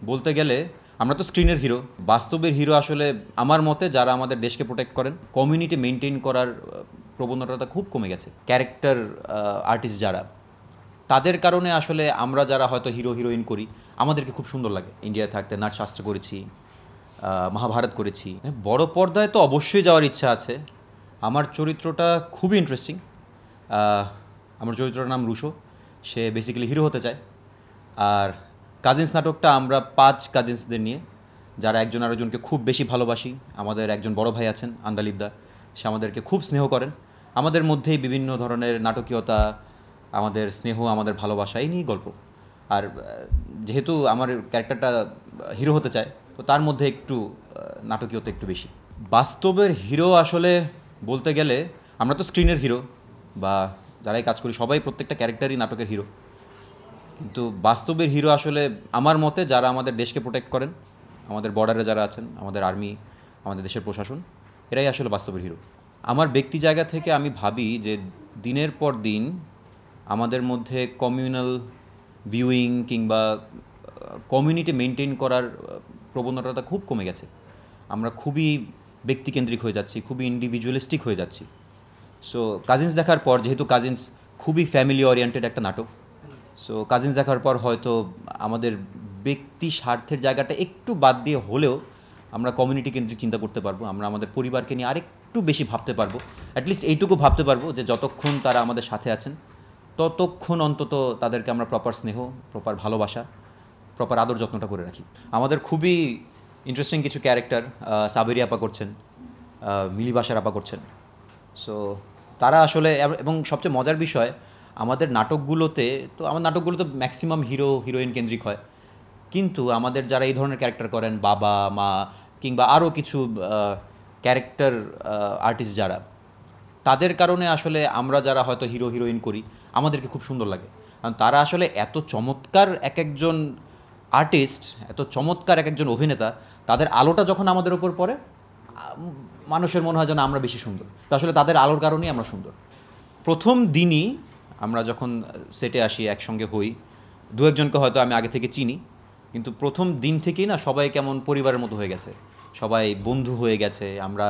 বলতে গেলে আমরা তো স্ক্রিনের হিরো, বাস্তবের হিরো আসলে আমার মতে যারা আমাদের দেশকে প্রোটেক্ট করেন, কমিউনিটি মেনটেন করার প্রবণতাটা খুব কমে গেছে। ক্যারেক্টার আর্টিস্ট যারা, তাদের কারণে আসলে আমরা যারা হয়তো হিরো হিরোইন করি আমাদেরকে খুব সুন্দর লাগে। ইন্ডিয়ায় থাকতে নাট্যশাস্ত্র করেছি, মহাভারত করেছি। বড় পর্দায় তো অবশ্যই যাওয়ার ইচ্ছা আছে। আমার চরিত্রটা খুবই ইন্টারেস্টিং। আমার চরিত্রটার নাম রুশো। সে বেসিক্যালি হিরো হতে চায়। আর কাজিন্স নাটকটা আমরা 5 কাজিন্সদের নিয়ে, যারা একজন আরেকজনকে খুব বেশি ভালোবাসি। আমাদের একজন বড় ভাই আছেন আন্দালিবদা, সে আমাদেরকে খুব স্নেহ করেন। আমাদের মধ্যেই বিভিন্ন ধরনের নাটকীয়তা, আমাদের স্নেহ, আমাদের ভালোবাসা, এই নিয়েই গল্প। আর যেহেতু আমার ক্যারেক্টারটা হিরো হতে চায়, তো তার মধ্যে একটু নাটকীয়তা একটু বেশি। বাস্তবের হিরো আসলে বলতে গেলে আমরা তো স্ক্রিনের হিরো, বা যারাই কাজ করি সবাই প্রত্যেকটা ক্যারেক্টারই নাটকের হিরো। কিন্তু বাস্তবের হিরো আসলে আমার মতে যারা আমাদের দেশকে প্রোটেক্ট করেন, আমাদের বর্ডারে যারা আছেন, আমাদের আর্মি, আমাদের দেশের প্রশাসন, এরাই আসলে বাস্তবের হিরো। আমার ব্যক্তি জায়গা থেকে আমি ভাবি যে দিনের পর দিন আমাদের মধ্যে কমিউনাল ভিউইং কিংবা কমিউনিটি মেনটেন করার প্রবণতাটা খুব কমে গেছে। আমরা খুবই ব্যক্তিকেন্দ্রিক হয়ে যাচ্ছি, খুবই ইন্ডিভিজুয়ালিস্টিক হয়ে যাচ্ছি। সো কাজিন্স দেখার পর, যেহেতু কাজিন্স খুবই ফ্যামিলি ওরিয়েন্টেড একটা নাটক, সো কাজিন্স দেখার পর হয়তো আমাদের ব্যক্তি স্বার্থের জায়গাটা একটু বাদ দিয়ে হলেও আমরা কমিউনিটি কেন্দ্রিক চিন্তা করতে পারবো। আমরা আমাদের পরিবারকে নিয়ে আরেকটু বেশি ভাবতে পারবো। অ্যাটলিস্ট এইটুকু ভাবতে পারবো যে যতক্ষণ তারা আমাদের সাথে আছেন ততক্ষণ অন্তত তাদেরকে আমরা প্রপার স্নেহ, প্রপার ভালোবাসা, প্রপার আদর যত্নটা করে রাখি। আমাদের খুবই ইন্টারেস্টিং কিছু ক্যারেক্টার সাবেরি আপা করছেন, মিলি বাসার আপা করছেন। সো তারা আসলে, এবং সবচেয়ে মজার বিষয় আমাদের নাটকগুলোতে, তো আমার নাটকগুলো তো ম্যাক্সিমাম হিরো হিরোইন কেন্দ্রিক হয়, কিন্তু আমাদের যারা এই ধরনের ক্যারেক্টার করেন, বাবা মা কিংবা আরও কিছু ক্যারেক্টার আর্টিস্ট যারা, তাদের কারণে আসলে আমরা যারা হয়তো হিরো হিরোইন করি আমাদেরকে খুব সুন্দর লাগে। কারণ তারা আসলে এত চমৎকার এক একজন আর্টিস্ট, এত চমৎকার এক একজন অভিনেতা, তাদের আলোটা যখন আমাদের উপর পড়ে মানুষের মনে হয় যেন আমরা বেশি সুন্দর। তো আসলে তাদের আলোর কারণেই আমরা সুন্দর। প্রথম দিনই আমরা যখন সেটে আসি, একসঙ্গে হই, দু একজনকে হয়তো আমি আগে থেকে চিনি, কিন্তু প্রথম দিন থেকেই না সবাই কেমন পরিবারের মতো হয়ে গেছে, সবাই বন্ধু হয়ে গেছে। আমরা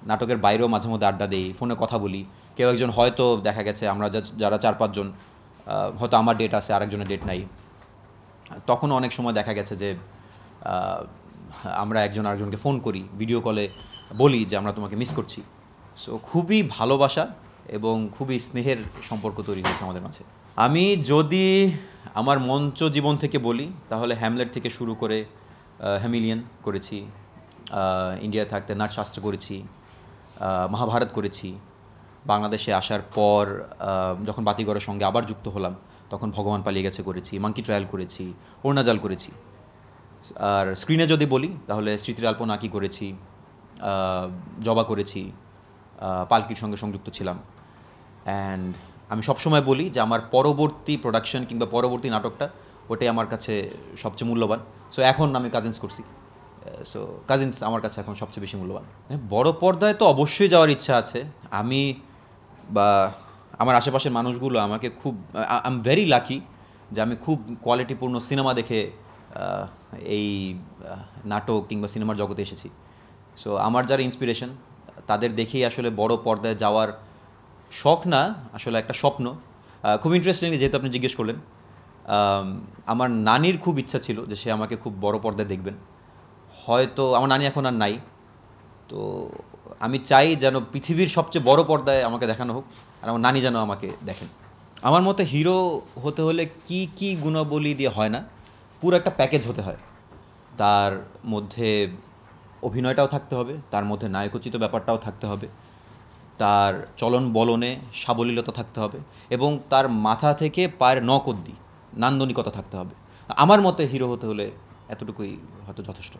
নাটকের বাইরেও মাঝে মধ্যে আড্ডা দিই, ফোনে কথা বলি। কেউ একজন হয়তো দেখা গেছে আমরা যারা 4-5 জন, হয়তো আমার ডেট আছে, আরেকজনের ডেট নাই, তখন অনেক সময় দেখা গেছে যে আমরা একজন আরেকজনকে ফোন করি, ভিডিও কলে বলি যে আমরা তোমাকে মিস করছি। সো খুবই ভালোবাসা এবং খুবই স্নেহের সম্পর্ক তৈরি হয়েছে আমাদের মাঝে। আমি যদি আমার মঞ্চ জীবন থেকে বলি তাহলে হ্যামলেট থেকে শুরু করে হ্যামিলিয়ন করেছি, ইন্ডিয়ায় থাকতে নাট্যশাস্ত্র করেছি, মহাভারত করেছি। বাংলাদেশে আসার পর যখন বাতিঘরের সঙ্গে আবার যুক্ত হলাম তখন ভগবান পালিয়ে গেছে করেছি, মাঙ্কি ট্রায়াল করেছি, অরুণাজাল করেছি। আর স্ক্রিনে যদি বলি তাহলে স্মৃতির আলপনা আঁকি করেছি, জবা করেছি, পালকির সঙ্গে সংযুক্ত ছিলাম। অ্যান্ড আমি সবসময় বলি যে আমার পরবর্তী প্রোডাকশন কিংবা পরবর্তী নাটকটা, ওটাই আমার কাছে সবচেয়ে মূল্যবান। সো এখন আমি কাজিন্স করছি, সো কাজিন্স আমার কাছে এখন সবচেয়ে বেশি মূল্যবান। বড় পর্দায় তো অবশ্যই যাওয়ার ইচ্ছা আছে। আমি বা আমার আশেপাশের মানুষগুলো আমাকে খুব, আই এম ভেরি লাকি যে আমি খুব কোয়ালিটিপূর্ণ সিনেমা দেখে এই নাটক কিংবা সিনেমার জগতে এসেছি। সো আমার যারা ইন্সপিরেশন, তাদের দেখেই আসলে বড় পর্দায় যাওয়ার শখ না, আসলে একটা স্বপ্ন। খুব ইন্টারেস্টিং, যেহেতু আপনি জিজ্ঞেস করলেন, আমার নানির খুব ইচ্ছা ছিল যে সে আমাকে খুব বড় পর্দায় দেখবেন। হয়তো আমার নানি এখন আর নাই, তো আমি চাই যেন পৃথিবীর সবচেয়ে বড় পর্দায় আমাকে দেখানো হোক, আর আমার নানি যেন আমাকে দেখেন। আমার মতে হিরো হতে হলে কি কি গুণাবলী দিয়ে হয় না, পুরো একটা প্যাকেজ হতে হয়। তার মধ্যে অভিনয়টাও থাকতে হবে, তার মধ্যে নায়কোচিত ব্যাপারটাও থাকতে হবে, তার চলন বলনে সাবলীলতা থাকতে হবে, এবং তার মাথা থেকে পায়ের নখ অবধি নান্দনিকতা থাকতে হবে। আমার মতে হিরো হতে হলে এতটুকুই হয়তো যথেষ্ট।